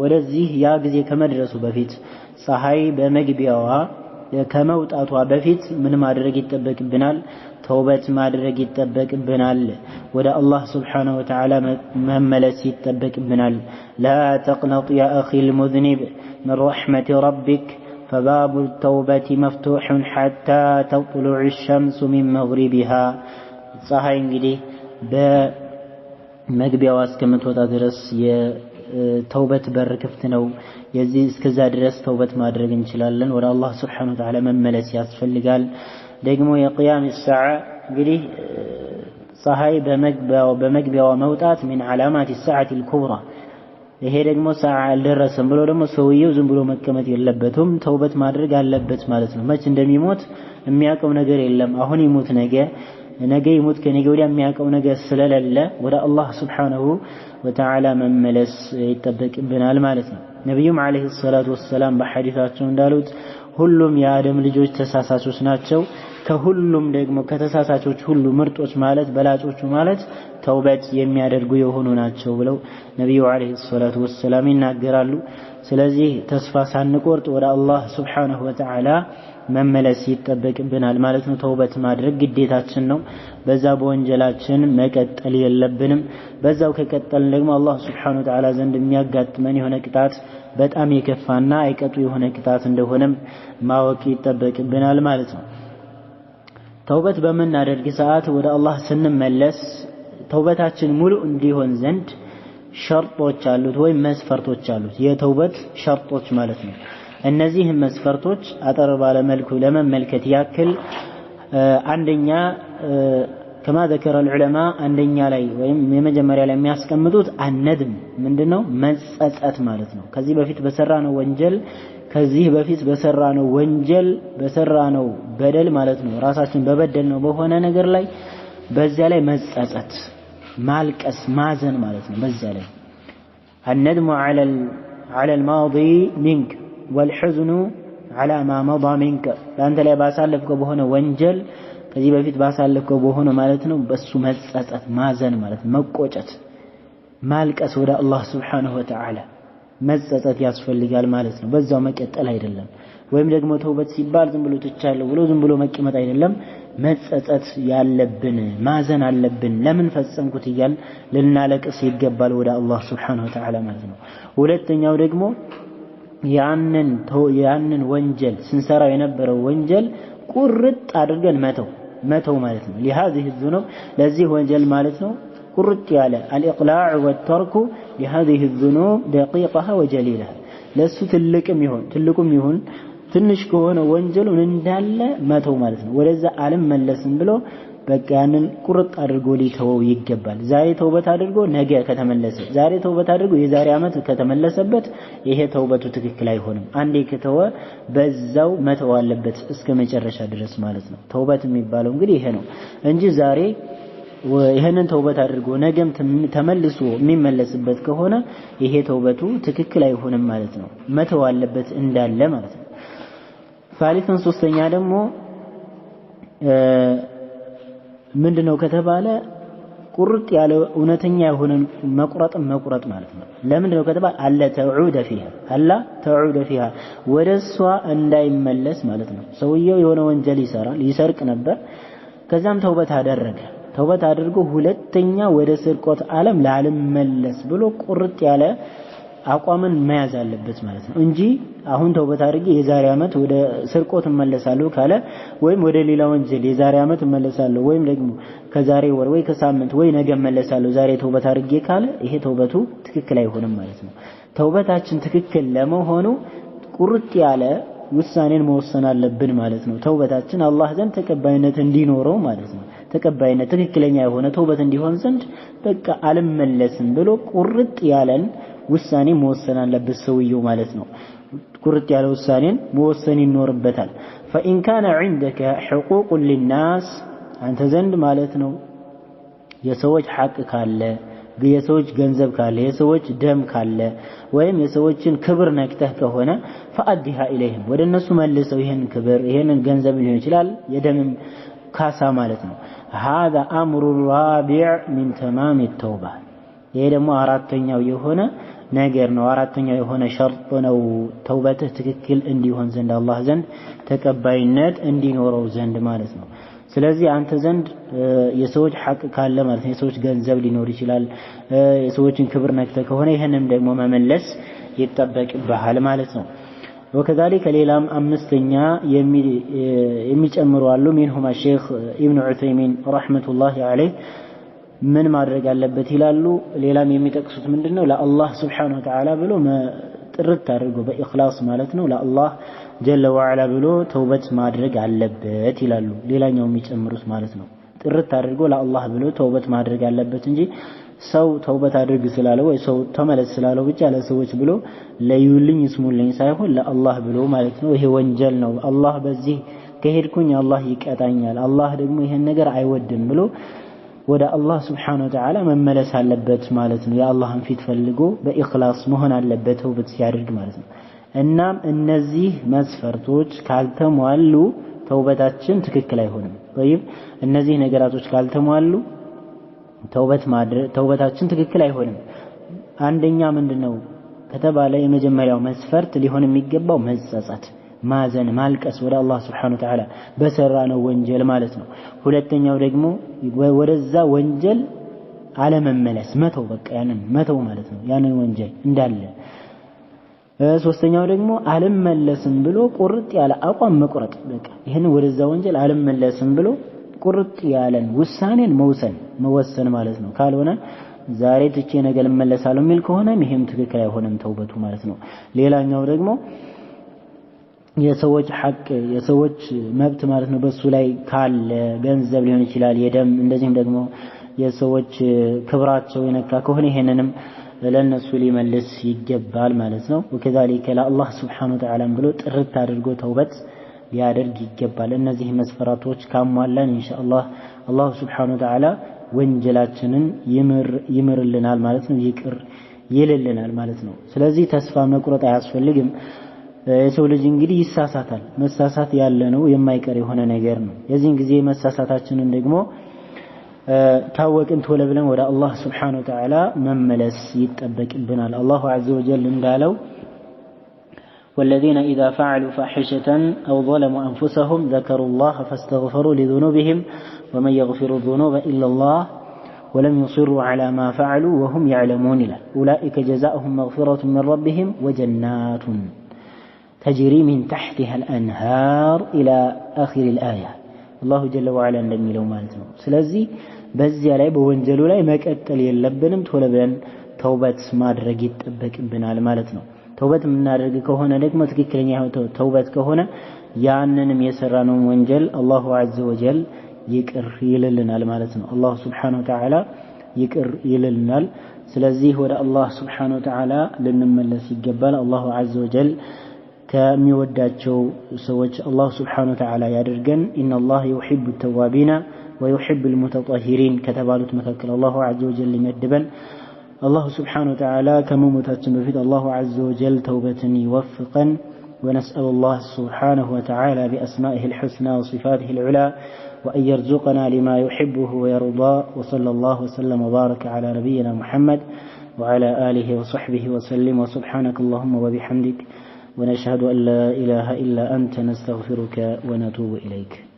ወደዚህ ያ ጊዜ ከመድረሱ በፊት ፀሐይ በመግቢያዋ ከመውጣቷ በፊት ምን ማድረግ ይጠበቅብናል? ተውበት ማድረግ ይጠበቅብናል። ወደ አላህ ስብሓነሁ ወተዓላ መመለስ ይጠበቅብናል። ላ ተቅነጥ ያ አኺል ሙዝኒብ ሚን ረሕመቲ ረቢክ فباب التوبة مفتوح حتى تطلع الشمس من مغربها ፀሐይ እንግዲህ በመግቢያዋ እስከምትወጣ ድረስ የተውበት በር ክፍት ነው። የዚህ እስከዛ ድረስ ተውበት ማድረግ እንችላለን። ወደ አላህ ስብሓነሁ ወተዓላ መመለስ ያስፈልጋል። ደግሞ የቂያም ሰዓ እንግዲህ ፀሐይ በመግቢያዋ መውጣት من علامات الساعة الكبرى ይሄ ደግሞ ሰዓ አልደረሰም ብሎ ደግሞ ሰውየው ዝም ብሎ መቀመጥ የለበትም። ተውበት ማድረግ አለበት ማለት ነው። መች እንደሚሞት የሚያውቀው ነገር የለም። አሁን ይሞት ነገ ይሞት ከነገ ወዲያ የሚያውቀው ነገር ስለሌለ ወደ አላህ ስብሓነሁ ወተዓላ መመለስ ይጠበቅብናል ማለት ነው። ነቢዩም ዓለይሂ ሰላቱ ወሰላም በሐዲሳቸው እንዳሉት ሁሉም የአደም ልጆች ተሳሳቾች ናቸው። ከሁሉም ደግሞ ከተሳሳቾች ሁሉ ምርጦች ማለት በላጮቹ ማለት ተውበት የሚያደርጉ የሆኑ ናቸው ብለው ነቢዩ ዓለይሂ ሰላቱ ወሰላም ይናገራሉ። ስለዚህ ተስፋ ሳንቆርጥ ወደ አላህ ስብሓነሁ ወተዓላ መመለስ ይጠበቅብናል ማለት ነው። ተውበት ማድረግ ግዴታችን ነው። በዛ በወንጀላችን መቀጠል የለብንም። በዛው ከቀጠልን ደግሞ አላህ ስብሓነሁ ወተዓላ ዘንድ የሚያጋጥመን የሆነ ቅጣት በጣም የከፋና አይቀጡ የሆነ ቅጣት እንደሆነም ማወቅ ይጠበቅብናል ማለት ነው። ተውበት በምናደርግ ሰዓት ወደ አላህ ስንመለስ ተውበታችን ሙሉ እንዲሆን ዘንድ ሸርጦች አሉት ወይም መስፈርቶች አሉት። የተውበት ሸርጦች ማለት ነው። እነዚህ መስፈርቶች አጠር ባለ መልኩ ለመመልከት ያክል አንደኛ كما ذكر العلماء አንደኛ ላይ ወይም የመጀመሪያ ላይ የሚያስቀምጡት አነድም ምንድነው? መጸጸት ማለት ነው። ከዚህ በፊት በሰራነው በሰራነው በደል ማለት ነው። ራሳችን በበደልነው በሆነ ነገር ላይ በዚያ ላይ መጸጸት፣ ማልቀስ፣ ማዘን ማለት ነው። በዚያ ላይ الندم على الماضي منك والحزن على ما مضى منك ለአንተ ላይ ባሳለፍከው በሆነ ወንጀል ከዚህ በፊት ባሳለፍከው በሆነ ማለት ነው በሱ መጸጸት፣ ማዘን ማለት ነው። መቆጨት፣ ማልቀስ ወደ አላህ ስብሓነሁ ወተዓላ መጸጸት ያስፈልጋል ማለት ነው። በዛው መቀጠል አይደለም። ወይም ደግሞ ተውበት ሲባል ዝም ብሎ ትቻለሁ ብሎ ዝም ብሎ መቀመጥ አይደለም። መጸጸት ያለብን ማዘን አለብን። ለምን ፈጸምኩት እያል ልናለቅስ ይገባል ወደ አላህ ስብሓነሁ ወተዓላ ማለት ነው። ሁለተኛው ደግሞ ያንን ወንጀል ስንሰራው የነበረው ወንጀል ቁርጥ አድርገን መተው ማለት ነው። لهذه الذنوب ለዚህ ወንጀል ማለት ነው ቁርጥ ያለ الإقلاع والترك لهذه الذنوب دقيقها وجليلها ለሱ ትልቁም ይሁን ትንሽ ከሆነ ወንጀሉን እንዳለ መተው ማለት ነው። ወደዛ ዓለም መለስን ብሎ በቃ ያንን ቁርጥ አድርጎ ሊተወው ይገባል። ዛሬ ተውበት አድርጎ ነገ ከተመለሰ፣ ዛሬ ተውበት አድርጎ የዛሬ ዓመት ከተመለሰበት ይሄ ተውበቱ ትክክል አይሆንም። አንዴ ከተወ በዛው መተው አለበት እስከ መጨረሻ ድረስ ማለት ነው። ተውበት የሚባለው እንግዲህ ይሄ ነው እንጂ ዛሬ ይሄንን ተውበት አድርጎ ነገም ተመልሶ የሚመለስበት ከሆነ ይሄ ተውበቱ ትክክል አይሆንም ማለት ነው። መተው አለበት እንዳለ ማለት ነው። ثالثا ሶስተኛ ደግሞ ምንድነው ከተባለ ቁርጥ ያለ እውነተኛ የሆነ መቁረጥ ማለት ነው። ለምንድነው ከተባለ አላ ተዑደ ፊሃ ወደሷ እንዳይመለስ ማለት ነው። ሰውየው የሆነ ወንጀል ይሰራል፣ ይሰርቅ ነበር። ከዛም ተውበት አድርጎ ሁለተኛ ወደ ስርቆት ዓለም ላልመለስ ብሎ ቁርጥ ያለ አቋምን መያዝ አለበት ማለት ነው እንጂ አሁን ተውበት አድርጌ የዛሬ ዓመት ወደ ስርቆት እመለሳለሁ ካለ ወይም ወደ ሌላ ወንጀል የዛሬ ዓመት እመለሳለሁ ወይም ደግሞ ከዛሬ ወር ወይ ከሳምንት ወይ ነገ እመለሳለሁ ዛሬ ተውበት አድርጌ ካለ ይሄ ተውበቱ ትክክል አይሆንም ማለት ነው። ተውበታችን ትክክል ለመሆኑ ቁርጥ ያለ ውሳኔን መወሰን አለብን ማለት ነው። ተውበታችን አላህ ዘንድ ተቀባይነት እንዲኖረው ማለት ነው። ተቀባይነት ትክክለኛ የሆነ ተውበት እንዲሆን ዘንድ በቃ አልመለስም ብሎ ቁርጥ ያለን ውሳኔ መወሰን አለበት ሰውየው ማለት ነው። ቁርጥ ያለ ውሳኔን መወሰን ይኖርበታል። فإن كان عندك حقوق للناس አንተ ዘንድ ማለት ነው የሰዎች ሐቅ ካለ የሰዎች ገንዘብ ካለ የሰዎች ደም ካለ ወይም የሰዎችን ክብር ነክተህ ከሆነ فأدها إليهم ወደ እነሱ መልሰው ይሄን ክብር ይሄን ገንዘብ ሊሆን ይችላል የደም ካሳ ማለት ነው። هذا أمر رابع من تمام التوبة ይሄ ደግሞ አራተኛው የሆነ ነገር ነው። አራተኛው የሆነ ሸርጥ ነው ተውበትህ ትክክል እንዲሆን ዘንድ አላህ ዘንድ ተቀባይነት እንዲኖረው ዘንድ ማለት ነው። ስለዚህ አንተ ዘንድ የሰዎች ሐቅ ካለ ማለት ነው የሰዎች ገንዘብ ሊኖር ይችላል የሰዎችን ክብር ነክተ ከሆነ ይሄንም ደግሞ መመለስ ይጠበቅብሃል ማለት ነው። وكذلك ሌላም አምስተኛ የሚጨምሩ አሉ منهم الشيخ ابن عثيمين رحمة الله عليه ምን ማድረግ አለበት ይላሉ። ሌላም የሚጠቅሱት ምንድነው ለአላህ Subhanahu Wa Ta'ala ብሎ ጥርት አድርጎ በኢኽላስ ማለት ነው ለአላህ ጀለ ወዐላ ብሎ ተውበት ማድረግ አለበት ይላሉ። ሌላኛው የሚጨምሩት ማለት ነው ጥርት አድርጎ ለአላህ ብሎ ተውበት ማድረግ አለበት እንጂ ሰው ተውበት አድርግ ስላለው ወይ ሰው ተመለስ ስላለው ብቻ ለሰዎች ብሎ ለዩልኝ ይስሙልኝ ሳይሆን ለአላህ ብሎ ማለት ነው። ይሄ ወንጀል ነው። አላህ በዚህ ከሄድኩኝ አላህ ይቀጣኛል፣ አላህ ደግሞ ይሄን ነገር አይወድም ብሎ ወደ አላህ Subhanahu Wa Ta'ala መመለስ አለበት ማለት ነው። የአላህን ፊት ፈልጎ በኢኽላስ መሆን አለበት ተውበት ሲያደርግ ማለት ነው። እናም እነዚህ መስፈርቶች ካልተሟሉ ተውበታችን ትክክል አይሆንም። ወይም እነዚህ ነገራቶች ካልተሟሉ ተውበታችን ትክክል አይሆንም። አንደኛ ምንድነው ከተባለ የመጀመሪያው መስፈርት ሊሆን የሚገባው መጸጸት፣ ማዘን፣ ማልቀስ ወደ አላህ Subhanahu Wa Ta'ala በሰራነው ወንጀል ማለት ነው። ሁለተኛው ደግሞ ወደዛ ወንጀል አለመመለስ መተው፣ በቃ ያንን መተው ማለት ነው ያንን ወንጀል እንዳለ። ሶስተኛው ደግሞ አልመለስም ብሎ ቁርጥ ያለ አቋም መቁረጥ፣ በቃ ይሄን ወደዛ ወንጀል አልመለስም ብሎ ቁርጥ ያለን ውሳኔን መወሰን ማለት ነው። ካልሆነ ዛሬ ትቼ ነገ ልመለሳለሁ የሚል ከሆነ ይሄም ትክክል አይሆንም ተውበቱ ማለት ነው። ሌላኛው ደግሞ የሰዎች ሐቅ የሰዎች መብት ማለት ነው በሱ ላይ ካለ ገንዘብ ሊሆን ይችላል የደም እንደዚህም ደግሞ የሰዎች ክብራቸው የነካ ከሆነ ይሄንንም ለነሱ ሊመልስ ይገባል ማለት ነው። وكذلك ለአላህ Subhanahu Wa Ta'ala ብሎ ጥርት አድርጎ ተውበት ሊያደርግ ይገባል። እነዚህ መስፈራቶች ካሟላን ኢንሻአላህ አላህ Subhanahu Wa Ta'ala ወንጀላችንን ይምርልናል ማለት ነው፣ ይቅር ይልልናል ማለት ነው። ስለዚህ ተስፋ መቁረጥ አያስፈልግም። የሰው ልጅ እንግዲህ ይሳሳታል። መሳሳት ያለ ነው የማይቀር የሆነ ነገር ነው። የዚህን ጊዜ መሳሳታችንን ደግሞ ታወቅን ቶሎ ብለን ወደ አላህ Subhanahu Wa Ta'ala መመለስ ይጠበቅብናል። አላሁ Azza wa Jalla እንዳለው والذين إذا فعلوا فاحشة أو ظلموا أنفسهم ذكروا الله فاستغفروا لذنوبهم ومن يغفر الذنوب إلا الله ولم يصروا على ما فعلوا وهم يعلمون أولئك جزاؤهم مغفرة من ربهم وجنات تجري من تحتها الأنهار إلى آخر الآية الله جل وعلا እንደሚለው ማለት ነው። ስለዚህ በዚያ ላይ በወንጀሉ ላይ መቀጠል የለብንም ቶሎ ብለን ተውበት ማድረግ ይጠበቅብናል ማለት ነው። ተውበት የምናደርግ ከሆነ ደግሞ ትክክለኛ ተውበት ከሆነ ያንንም የሰራነው ወንጀል አላሁ Azza wa Jal ይቅር ይልልናል ማለት ነው። አላህ Subhanahu Wa Ta'ala ይቅር ይልልናል። ስለዚህ ወደ አላህ Subhanahu Wa Ta'ala ልንመለስ ይገባል። አላሁ Azza wa Jal ከሚወዳቸው ሰዎች አላህ Subhanahu Wa Ta'ala ያድርገን። ኢነላህ يحب التوابين ويحب المتطهرين ከተባሉት መካከል አላሁ Azza wa Jal ይመድበን። الله سبحانه وتعالى كموتاتنا بفيد الله عز وجل توبتني يوفقا ونسأل الله سبحانه وتعالى بأسمائه الحسنى وصفاته العلى وأن يرزقنا لما يحبه ويرضاه. وصلى الله وسلم وبارك على نبينا محمد وعلى آله وصحبه وسلم. وسبحانك اللهم وبحمدك ونشهد أن لا إله إلا أنت نستغفرك ونتوب إليك.